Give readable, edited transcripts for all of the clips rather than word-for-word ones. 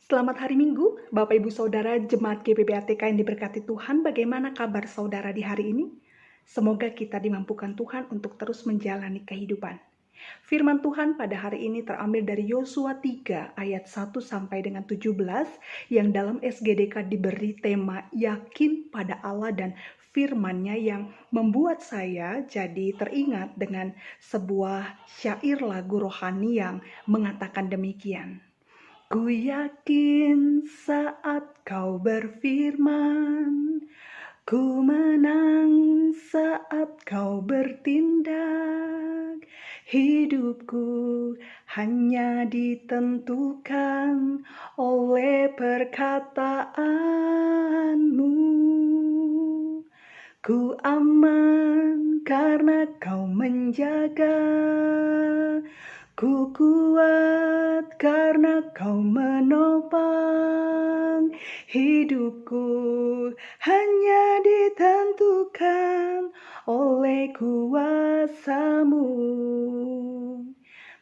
Selamat hari Minggu, Bapak Ibu Saudara Jemaat GBB ATK yang diberkati Tuhan. Bagaimana kabar saudara di hari ini? Semoga kita dimampukan Tuhan untuk terus menjalani kehidupan. Firman Tuhan pada hari ini terambil dari Yosua 3 ayat 1 sampai dengan 17 yang dalam SGDK diberi tema yakin pada Allah dan firman-Nya yang membuat saya jadi teringat dengan sebuah syair lagu rohani yang mengatakan demikian. Ku yakin saat kau berfirman, ku menang saat kau bertindak. Hidupku hanya ditentukan oleh perkataanmu. Ku aman karena kau menjaga. Ku kuat karena kau menopang. Hidupku hanya ditentukan oleh kuasa-Mu.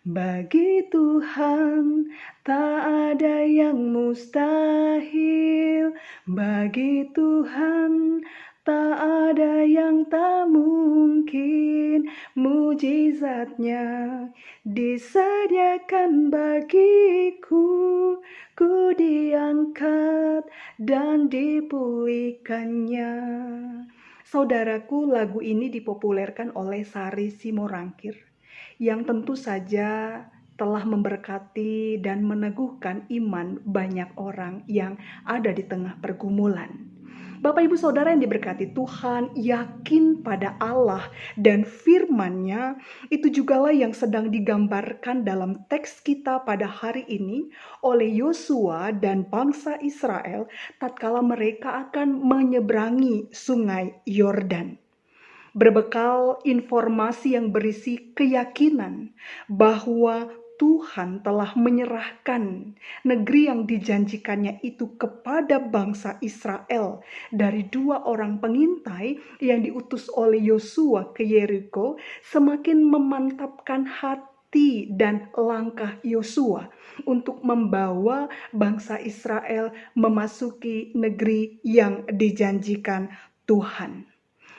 Bagi Tuhan tak ada yang mustahil. Bagi Tuhan tak ada yang tak mungkin. Mujizatnya disediakan bagiku. Ku diangkat dan dipulihkannya. Saudaraku, lagu ini dipopulerkan oleh Sari Simorangkir yang tentu saja telah memberkati dan meneguhkan iman banyak orang yang ada di tengah pergumulan. Bapak Ibu Saudara yang diberkati Tuhan, yakin pada Allah dan firman-Nya itu jugalah yang sedang digambarkan dalam teks kita pada hari ini oleh Yosua dan bangsa Israel tatkala mereka akan menyeberangi sungai Yordan. Berbekal informasi yang berisi keyakinan bahwa Tuhan telah menyerahkan negeri yang dijanjikannya itu kepada bangsa Israel dari 2 orang pengintai yang diutus oleh Yosua ke Yeriko, semakin memantapkan hati dan langkah Yosua untuk membawa bangsa Israel memasuki negeri yang dijanjikan Tuhan.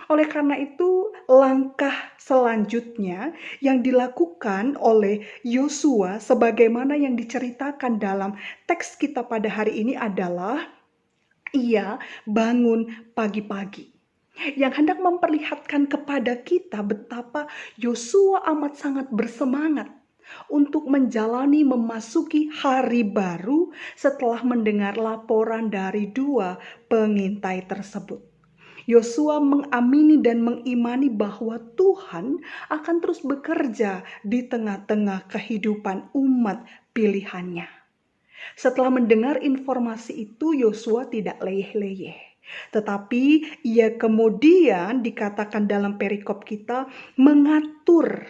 Oleh karena itu, langkah selanjutnya yang dilakukan oleh Yosua sebagaimana yang diceritakan dalam teks kita pada hari ini adalah ia bangun pagi-pagi. Yang hendak memperlihatkan kepada kita betapa Yosua amat sangat bersemangat untuk menjalani memasuki hari baru setelah mendengar laporan dari 2 pengintai tersebut. Yosua mengamini dan mengimani bahwa Tuhan akan terus bekerja di tengah-tengah kehidupan umat pilihannya. Setelah mendengar informasi itu, Yosua tidak leyeh-leyeh. Tetapi ia kemudian dikatakan dalam perikop kita mengatur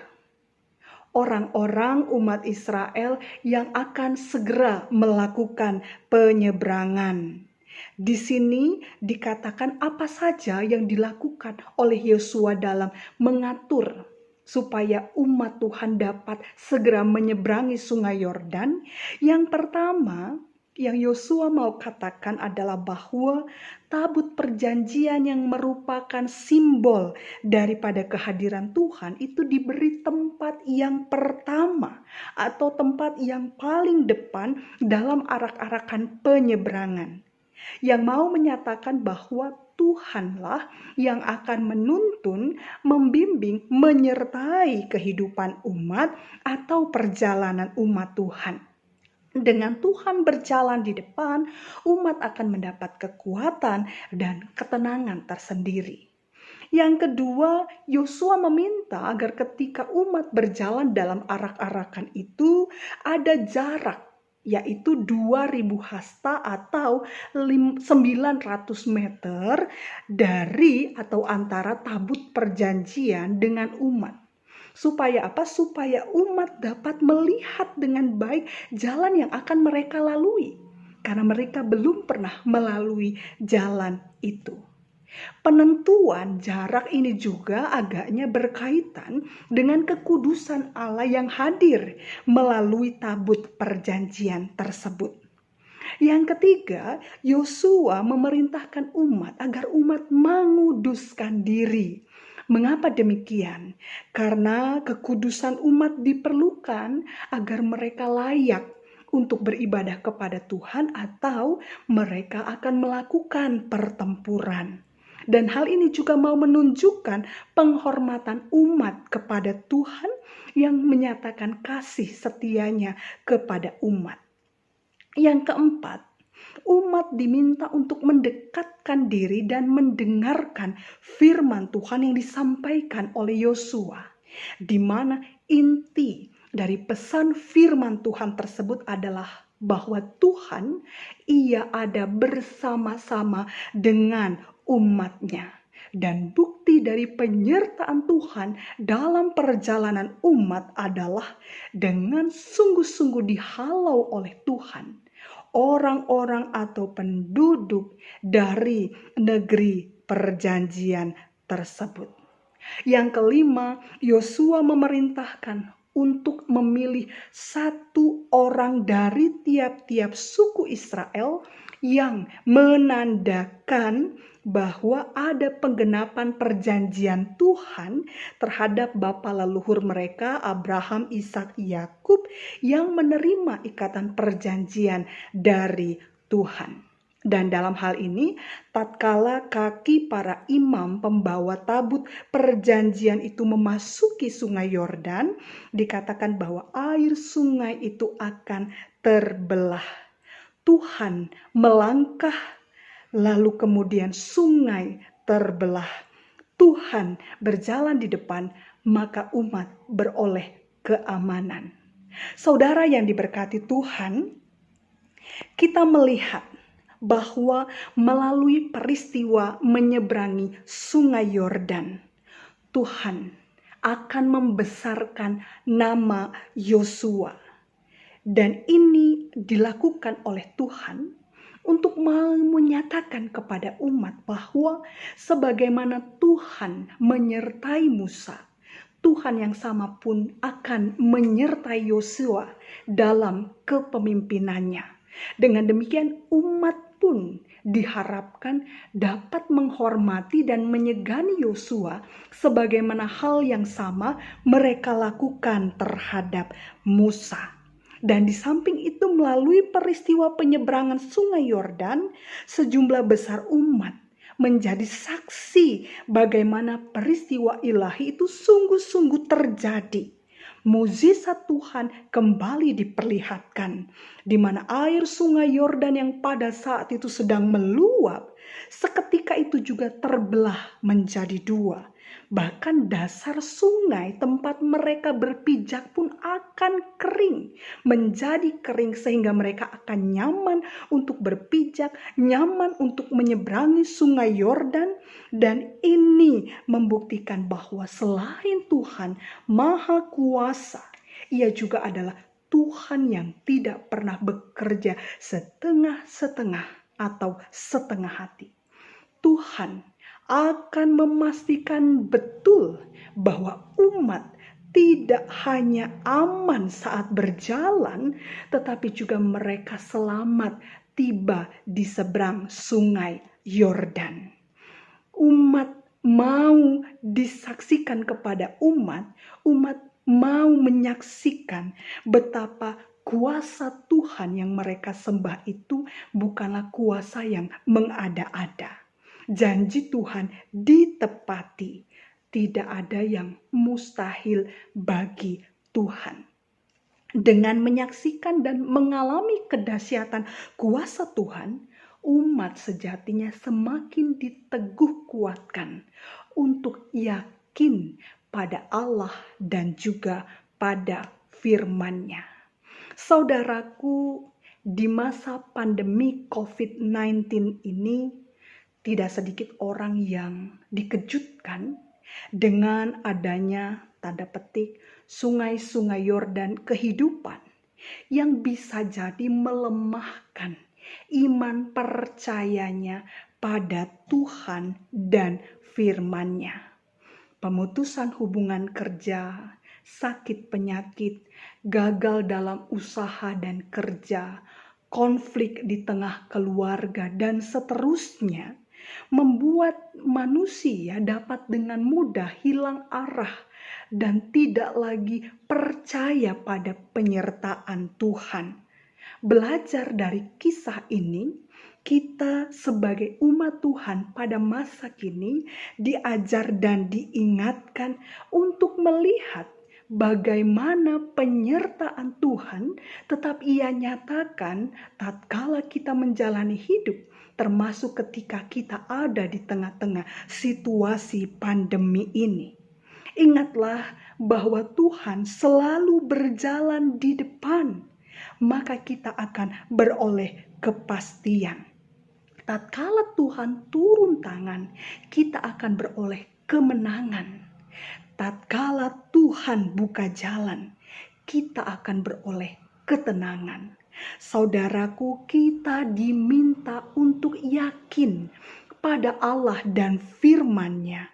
orang-orang umat Israel yang akan segera melakukan penyeberangan. Di sini dikatakan apa saja yang dilakukan oleh Yosua dalam mengatur supaya umat Tuhan dapat segera menyeberangi sungai Yordan. Yang pertama yang Yosua mau katakan adalah bahwa tabut perjanjian yang merupakan simbol daripada kehadiran Tuhan itu diberi tempat yang pertama atau tempat yang paling depan dalam arak-arakan penyeberangan. Yang mau menyatakan bahwa Tuhanlah yang akan menuntun, membimbing, menyertai kehidupan umat atau perjalanan umat Tuhan. Dengan Tuhan berjalan di depan, umat akan mendapat kekuatan dan ketenangan tersendiri. Yang kedua, Yosua meminta agar ketika umat berjalan dalam arak-arakan itu ada jarak, yaitu 2000 hasta atau 900 meter dari atau antara tabut perjanjian dengan umat. Supaya apa? Supaya umat dapat melihat dengan baik jalan yang akan mereka lalui. Karena mereka belum pernah melalui jalan itu. Penentuan jarak ini juga agaknya berkaitan dengan kekudusan Allah yang hadir melalui tabut perjanjian tersebut. Yang ketiga, Yosua memerintahkan umat agar umat menguduskan diri. Mengapa demikian? Karena kekudusan umat diperlukan agar mereka layak untuk beribadah kepada Tuhan atau mereka akan melakukan pertempuran. Dan hal ini juga mau menunjukkan penghormatan umat kepada Tuhan yang menyatakan kasih setianya kepada umat. Yang keempat, umat diminta untuk mendekatkan diri dan mendengarkan firman Tuhan yang disampaikan oleh Yosua, di mana inti dari pesan firman Tuhan tersebut adalah bahwa Tuhan, Ia ada bersama-sama dengan umatnya. Dan bukti dari penyertaan Tuhan dalam perjalanan umat adalah dengan sungguh-sungguh dihalau oleh Tuhan orang-orang atau penduduk dari negeri perjanjian tersebut. Yang kelima, Yosua memerintahkan untuk memilih satu orang dari tiap-tiap suku Israel yang menandakan bahwa ada penggenapan perjanjian Tuhan terhadap bapa leluhur mereka Abraham, Ishak, Yakub yang menerima ikatan perjanjian dari Tuhan. Dan dalam hal ini, tatkala kaki para imam pembawa tabut perjanjian itu memasuki sungai Yordan, dikatakan bahwa air sungai itu akan terbelah. Tuhan melangkah, lalu kemudian sungai terbelah. Tuhan berjalan di depan, maka umat beroleh keamanan. Saudara yang diberkati Tuhan, kita melihat bahwa melalui peristiwa menyeberangi sungai Yordan, Tuhan akan membesarkan nama Yosua. Dan ini dilakukan oleh Tuhan untuk menyatakan kepada umat bahwa sebagaimana Tuhan menyertai Musa, Tuhan yang sama pun akan menyertai Yosua dalam kepemimpinannya. Dengan demikian umat pun diharapkan dapat menghormati dan menyegani Yosua sebagaimana hal yang sama mereka lakukan terhadap Musa. Dan di samping itu melalui peristiwa penyeberangan sungai Yordan, sejumlah besar umat menjadi saksi bagaimana peristiwa ilahi itu sungguh-sungguh terjadi. Mukjizat Tuhan kembali diperlihatkan, di mana air sungai Yordan yang pada saat itu sedang meluap, seketika itu juga terbelah menjadi dua. Bahkan dasar sungai tempat mereka berpijak pun akan kering, menjadi kering sehingga mereka akan nyaman untuk berpijak, nyaman untuk menyeberangi sungai Yordan. Dan ini membuktikan bahwa selain Tuhan Maha Kuasa, Ia juga adalah Tuhan yang tidak pernah bekerja setengah-setengah atau setengah hati. Tuhan akan memastikan betul bahwa umat tidak hanya aman saat berjalan, tetapi juga mereka selamat tiba di seberang sungai Yordan. Umat mau disaksikan kepada umat mau menyaksikan betapa kuasa Tuhan yang mereka sembah itu bukanlah kuasa yang mengada-ada. Janji Tuhan ditepati, tidak ada yang mustahil bagi Tuhan. Dengan menyaksikan dan mengalami kedahsyatan kuasa Tuhan, umat sejatinya semakin diteguh kuatkan untuk yakin pada Allah dan juga pada firman-Nya. Saudaraku, di masa pandemi COVID-19 ini, tidak sedikit orang yang dikejutkan dengan adanya tanda petik sungai-sungai Yordan kehidupan yang bisa jadi melemahkan iman percayanya pada Tuhan dan firman-Nya. Pemutusan hubungan kerja, sakit penyakit, gagal dalam usaha dan kerja, konflik di tengah keluarga, dan seterusnya, membuat manusia dapat dengan mudah hilang arah dan tidak lagi percaya pada penyertaan Tuhan. Belajar dari kisah ini, kita sebagai umat Tuhan pada masa kini diajar dan diingatkan untuk melihat bagaimana penyertaan Tuhan tetap Ia nyatakan tatkala kita menjalani hidup, termasuk ketika kita ada di tengah-tengah situasi pandemi ini. Ingatlah bahwa Tuhan selalu berjalan di depan, maka kita akan beroleh kepastian. Tatkala Tuhan turun tangan, kita akan beroleh kemenangan. Tatkala Tuhan buka jalan, kita akan beroleh ketenangan. Saudaraku, kita diminta untuk yakin pada Allah dan firman-Nya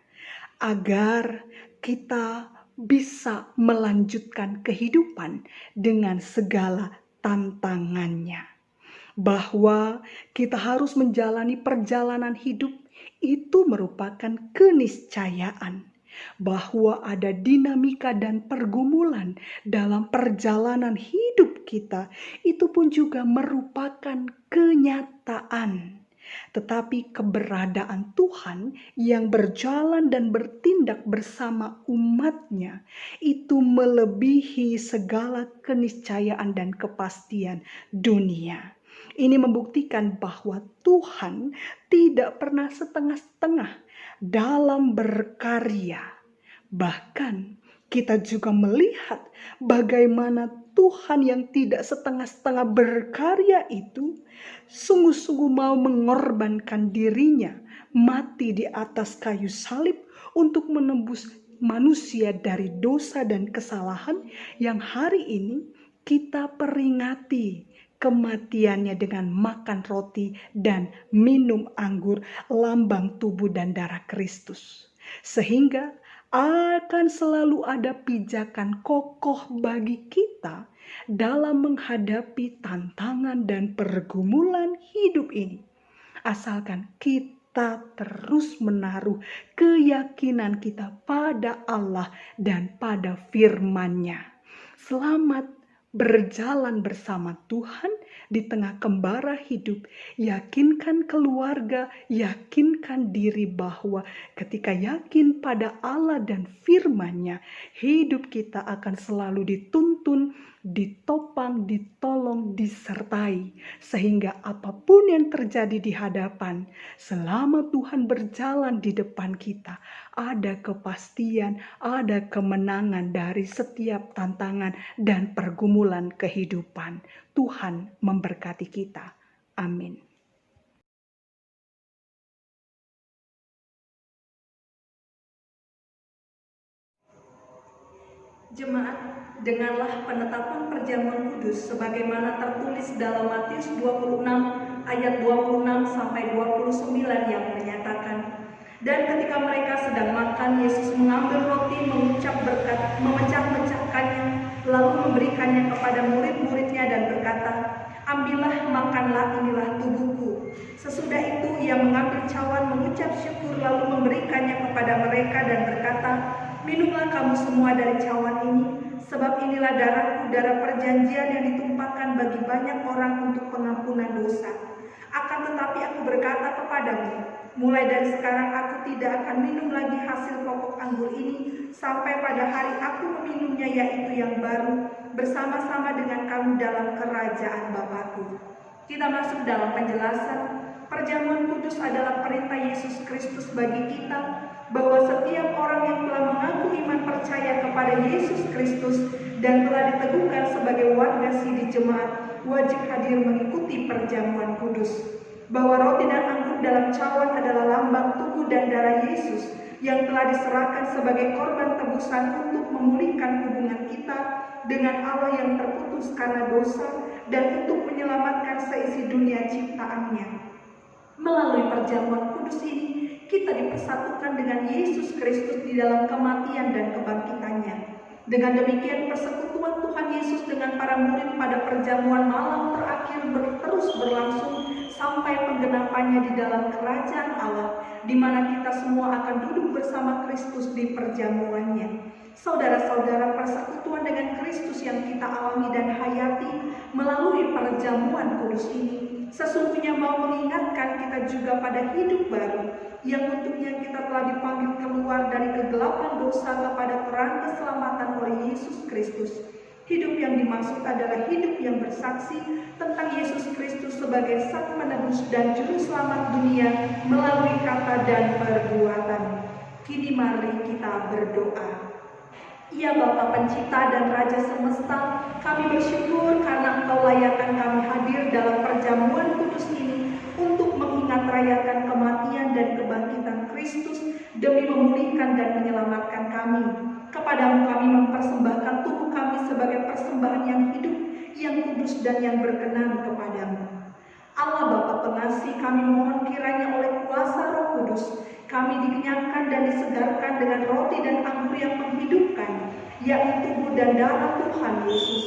agar kita bisa melanjutkan kehidupan dengan segala tantangannya. Bahwa kita harus menjalani perjalanan hidup itu merupakan keniscayaan. Bahwa ada dinamika dan pergumulan dalam perjalanan hidup kita, itu pun juga merupakan kenyataan. Tetapi keberadaan Tuhan yang berjalan dan bertindak bersama umat-Nya itu melebihi segala keniscayaan dan kepastian dunia. Ini membuktikan bahwa Tuhan tidak pernah setengah-setengah dalam berkarya. Bahkan kita juga melihat bagaimana Tuhan yang tidak setengah-setengah berkarya itu sungguh-sungguh mau mengorbankan dirinya mati di atas kayu salib untuk menembus manusia dari dosa dan kesalahan yang hari ini kita peringati kematiannya dengan makan roti dan minum anggur, lambang tubuh dan darah Kristus. Sehingga akan selalu ada pijakan kokoh bagi kita dalam menghadapi tantangan dan pergumulan hidup ini. Asalkan kita terus menaruh keyakinan kita pada Allah dan pada firman-Nya. Selamat berjalan bersama Tuhan di tengah kembara hidup. Yakinkan keluarga, yakinkan diri bahwa ketika yakin pada Allah dan firman-Nya, hidup kita akan selalu dituntun, ditopang, ditolong, disertai. Sehingga apapun yang terjadi di hadapan, selama Tuhan berjalan di depan kita, ada kepastian, ada kemenangan dari setiap tantangan dan pergumulan kehidupan. Tuhan memberkati kita. Amin. Jemaat, dengarlah penetapan perjamuan kudus sebagaimana tertulis dalam Matius 26 ayat 26 sampai 29 yang menyatakan, dan ketika mereka sedang makan, Yesus mengambil roti, mengucap berkat, memecah-mecahkannya, lalu memberikannya kepada murid-muridnya dan berkata, ambillah, makanlah, inilah tubuhku. Sesudah itu ia mengambil cawan, mengucap syukur, lalu memberikannya kepada mereka dan berkata, minumlah kamu semua dari cawan ini, sebab inilah darahku, darah perjanjian yang ditumpahkan bagi banyak orang untuk pengampunan dosa. Akan tetapi aku berkata kepadamu, mulai dari sekarang aku tidak akan minum lagi hasil pokok anggur ini, sampai pada hari aku meminumnya, yaitu yang baru, bersama-sama dengan kamu dalam kerajaan Bapakku. Kita masuk dalam penjelasan. Perjamuan kudus adalah perintah Yesus Kristus bagi kita, bahwa setiap orang yang telah mengaku iman percaya kepada Yesus Kristus dan telah diteguhkan sebagai warga sidih jemaat, wajib hadir mengikuti perjamuan kudus. Bahwa roti dan anggur dalam cawan adalah lambang tubuh dan darah Yesus yang telah diserahkan sebagai korban tebusan untuk memulihkan hubungan kita dengan Allah yang terputus karena dosa dan untuk menyelamatkan seisi dunia ciptaannya. Melalui perjamuan kudus ini, kita dipersatukan dengan Yesus Kristus di dalam kematian dan kebangkitannya. Dengan demikian persekutuan Tuhan Yesus dengan para murid pada perjamuan malam terakhir terus berlangsung sampai penggenapannya di dalam kerajaan Allah, di mana kita semua akan duduk bersama Kristus di perjamuannya. Saudara-saudara, persekutuan dengan Kristus yang kita alami dan hayati melalui perjamuan kudus ini sesungguhnya mau mengingatkan kita juga pada hidup baru yang untuknya kita telah dipanggil keluar dari kegelapan dosa kepada terang keselamatan oleh Yesus Kristus. Hidup yang dimaksud adalah hidup yang bersaksi tentang Yesus Kristus sebagai Sang Penebus dan Juru Selamat dunia melalui kata dan perbuatan. Kini mari kita berdoa. Ya Bapa Pencipta dan Raja Semesta, kami bersyukur karena Engkau layakkan kami hadir dalam perjamuan kudus ini untuk mengingat rayakan kematian dan kebangkitan Kristus demi memulihkan dan menyelamatkan kami. Kepadamu kami mempersembahkan tubuh kami sebagai persembahan yang hidup, yang kudus dan yang berkenan kepadamu. Allah Bapa Pengasih, kami mohon kiranya oleh kuasa Roh Kudus kami dikenyangkan dan disegarkan dengan roti dan anggur yang menghidupkan, yakni tubuh dan darah Tuhan Yesus.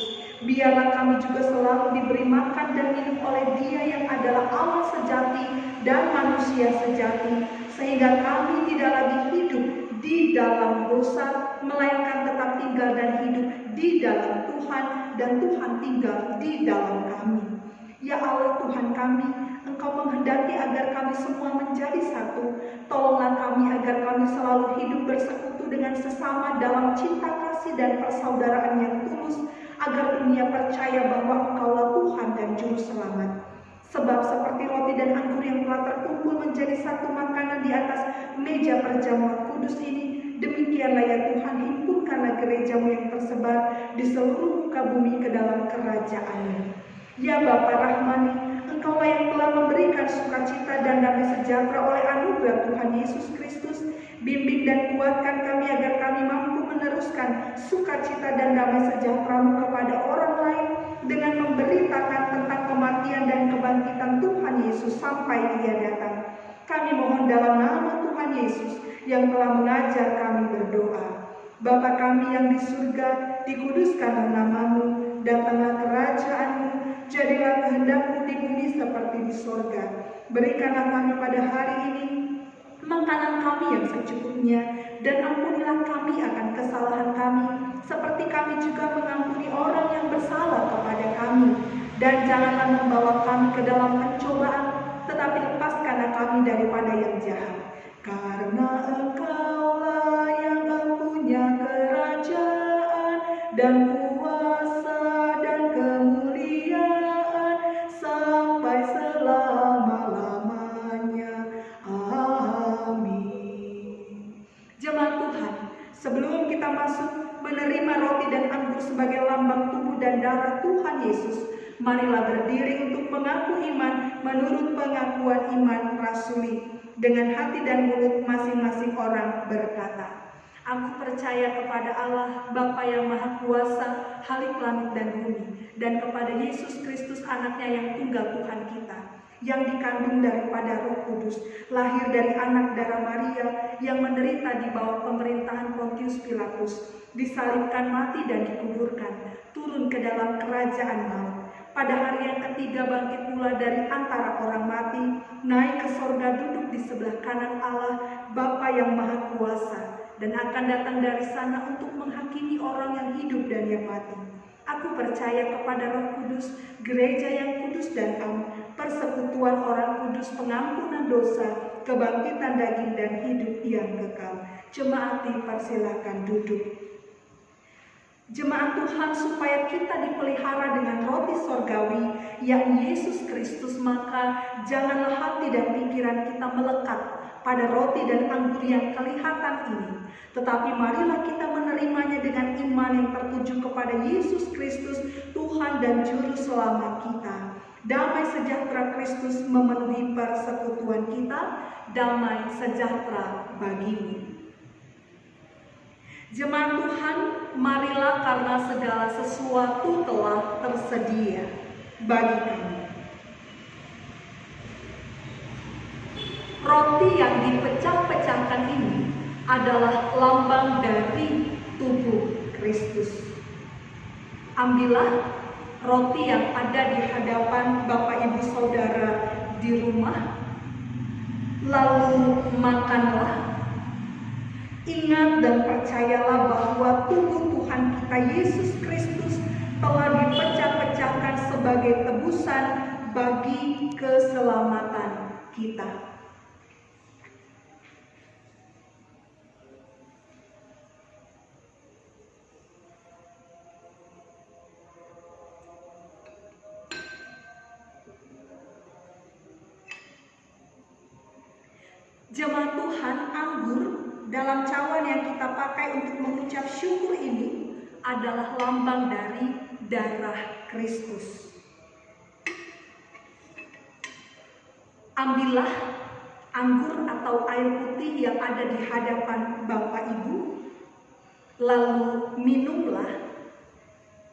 Biarlah kami juga selalu diberi makan dan minum oleh Dia yang adalah Allah sejati dan manusia sejati, sehingga kami tidak lagi hidup di dalam dosa, melainkan tetap tinggal dan hidup di dalam Tuhan, dan Tuhan tinggal di dalam kami. Ya Allah Tuhan kami, Engkau menghendaki agar kami semua menjadi satu. Tolonglah kami agar kami selalu hidup bersekutu dengan sesama dalam cinta kasih dan persaudaraan yang tulus, agar dunia percaya bahwa Engkaulah Tuhan dan Juru Selamat. Sebab seperti roti dan anggur yang telah terkumpul menjadi satu makanan di atas meja perjamuan kudus ini, demikianlah ya Tuhan, himpunkanlah gerejamu yang tersebar di seluruh muka bumi ke dalam kerajaan-Mu. Ya Bapa Rahmani, Engkaulah yang telah memberikan sukacita dan damai sejahtera oleh anugerah Tuhan Yesus Kristus. Bimbing dan kuatkan kami agar kami mampu meneruskan sukacita dan damai sejahtera-Mu kepada orang lain dengan memberitakan tentang kematian dan kebangkitan Tuhan Yesus sampai Dia datang. Kami mohon dalam nama Tuhan Yesus yang telah mengajar kami berdoa. Bapa kami yang di surga, dikuduskanlah nama-Mu, datanglah kerajaan-Mu, jadilah kehendak-Mu di bumi seperti di sorga. Berikanlah kami pada hari ini makanan kami yang secukupnya, dan ampunilah kami akan kesalahan kami, seperti kami juga mengampuni orang yang bersalah kepada kami. Dan janganlah membawa kami ke dalam pencobaan, tetapi lepaskanlah kami daripada yang jahat. Karena Engkaulah yang mempunyai kerajaan dan kuasa dan kemuliaan sampai selama-lamanya. Amin. Jemaat Tuhan, sebelum kita masuk menerima roti dan anggur sebagai lambang tubuh dan darah Tuhan Yesus, marilah berdiri untuk mengaku iman menurut pengakuan iman rasuli. Dengan hati dan mulut masing-masing orang berkata, Aku percaya kepada Allah, Bapa yang Maha Kuasa, Khalik langit dan bumi, dan kepada Yesus Kristus anaknya yang tunggal Tuhan kita, yang dikandung daripada Roh Kudus, lahir dari anak darah Maria, yang menderita di bawah pemerintahan Pontius Pilatus, disalibkan, mati dan dikuburkan, turun ke dalam kerajaan maut. Pada hari yang ketiga bangkit pula dari antara orang mati, naik ke sorga, duduk di sebelah kanan Allah, Bapa yang Maha Kuasa, dan akan datang dari sana untuk menghakimi orang yang hidup dan yang mati. Aku percaya kepada Roh Kudus, gereja yang kudus dan am, persekutuan orang kudus, pengampunan dosa, kebangkitan daging dan hidup yang kekal. Jemaat dipersilakan duduk. Jemaat Tuhan, supaya kita dipelihara dengan roti sorgawi, yakni Yesus Kristus, maka janganlah hati dan pikiran kita melekat pada roti dan anggur yang kelihatan ini. Tetapi marilah kita menerimanya dengan iman yang tertuju kepada Yesus Kristus, Tuhan dan Juru Selamat kita. Damai sejahtera Kristus memenuhi persekutuan kita, damai sejahtera bagimu. Jemaat Tuhan, marilah karena segala sesuatu telah tersedia bagi kami. Roti yang dipecah-pecahkan ini adalah lambang dari tubuh Kristus. Kristus. Ambillah roti yang ada di hadapan Bapak Ibu Saudara di rumah, lalu makanlah. Ingat dan percayalah bahwa tubuh Tuhan kita Yesus Kristus telah dipecah-pecahkan sebagai tebusan bagi keselamatan kita. Jemaat Tuhan, anggur dalam cawan yang kita pakai untuk mengucap syukur ini adalah lambang dari darah Kristus. Ambillah anggur atau air putih yang ada di hadapan Bapak Ibu, lalu minumlah,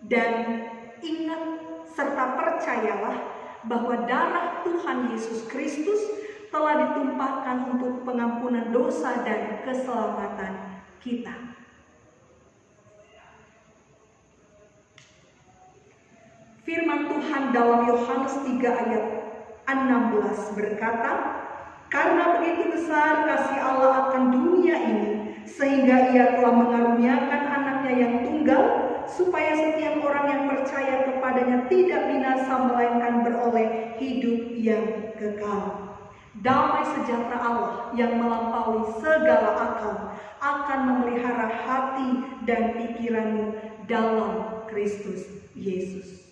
dan ingat serta percayalah bahwa darah Tuhan Yesus Kristus telah ditumpahkan untuk pengampunan dosa dan keselamatan kita. Firman Tuhan dalam Yohanes 3 ayat 16 berkata, "Karena begitu besar kasih Allah akan dunia ini, sehingga Ia telah mengaruniakan anaknya yang tunggal, supaya setiap orang yang percaya kepadanya tidak binasa, melainkan beroleh hidup yang kekal." Damai sejahtera Allah yang melampaui segala akal akan memelihara hati dan pikiranmu dalam Kristus Yesus.